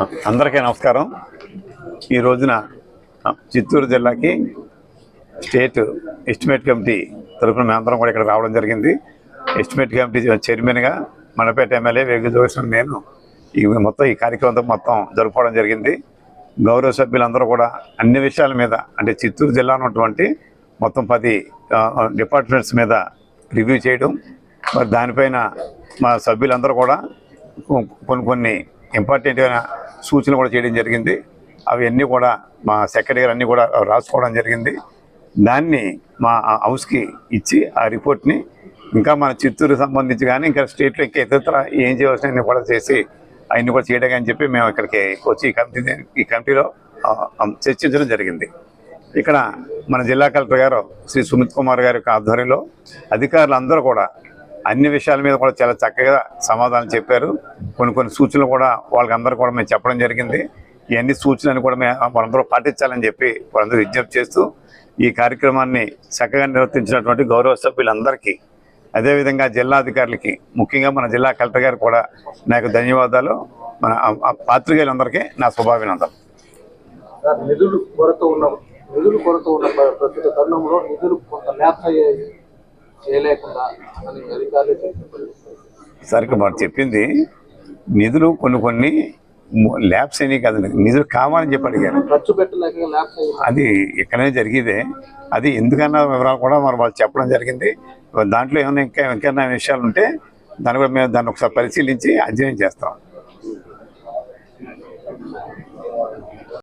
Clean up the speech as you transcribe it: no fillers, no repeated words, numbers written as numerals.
అందరికీ నమస్కారం. ఈ రోజున చిత్తూరు జిల్లాకి స్టేట్ ఎస్టిమేట్ కమిటీ తరఫున మేమందరం కూడా ఇక్కడ రావడం జరిగింది. ఎస్టిమేట్ కమిటీ చైర్మన్గా మనపేట ఎమ్మెల్యే వేగు జోగేశ్వర నేను ఈ కార్యక్రమంతో మొత్తం జరుపుకోవడం జరిగింది. గౌరవ సభ్యులందరూ కూడా అన్ని విషయాల మీద అంటే చిత్తూరు జిల్లా ఉన్నటువంటి మొత్తం 10 డిపార్ట్మెంట్స్ మీద రివ్యూ చేయడం, మరి దానిపైన మా సభ్యులందరూ కూడా కొన్ని ఇంపార్టెంట్ అయిన సూచనలు కూడా చేయడం జరిగింది. అవన్నీ కూడా మా సెక్రటరీ గారు అన్నీ కూడా రాసుకోవడం జరిగింది. దాన్ని మా హౌస్కి ఇచ్చి ఆ రిపోర్ట్ని ఇంకా మన చిత్తూరుకి సంబంధించి కానీ ఇంకా స్టేట్లో ఇంకా ఇతర ఏం చేయవలసిన కూడా చేసి అవన్నీ కూడా చేయడం అని చెప్పి మేము ఇక్కడికి వచ్చి ఈ కమిటీలో చర్చించడం జరిగింది. ఇక్కడ మన జిల్లా కలెక్టర్ గారు శ్రీ సుమిత్ కుమార్ గారి యొక్క ఆధ్వర్యంలో అధికారులు అందరూ కూడా అన్ని విషయాల మీద కూడా చాలా చక్కగా సమాధానం చెప్పారు. కొన్ని సూచనలు కూడా వాళ్ళకందరూ కూడా మేము చెప్పడం జరిగింది. ఇవన్నీ సూచనలు కూడా వాళ్ళందరూ పాటించాలని చెప్పి వాళ్ళందరూ విజ్ఞప్తి చేస్తూ ఈ కార్యక్రమాన్ని చక్కగా నిర్వర్తించినటువంటి గౌరవ సభ్యులందరికీ, అదేవిధంగా జిల్లా అధికారులకి, ముఖ్యంగా మన జిల్లా కలెక్టర్ గారు కూడా నాకు ధన్యవాదాలు. మన పాత్రికేయులందరికీ నా శుభాభినందనలు. నిధులు కొరత ఉన్న ప్రస్తుత తరుణంలో నిధులు కొంత ల్యాప్స్ అయ్యాయి చేయలేకుండా అని అధికారులు చెప్పారు. సరిగ్గా మనం చెప్పింది నిధులు కొన్ని ల్యాబ్స్ అయినాయి కదండి, నిధులు కావాలని చెప్పి అడిగారు. ఖర్చు పెట్టలేక ల్యాప్స్ అయ్యాయి. అది ఎక్కడైనా జరిగేదే. అది ఎందుకన్నా వివరాలు కూడా మరి వాళ్ళు చెప్పడం జరిగింది. దాంట్లో ఏమైనా ఇంకా విషయాలు ఉంటే దాన్ని కూడా మేము దాన్ని ఒకసారి పరిశీలించి అధ్యయనం చేస్తాం.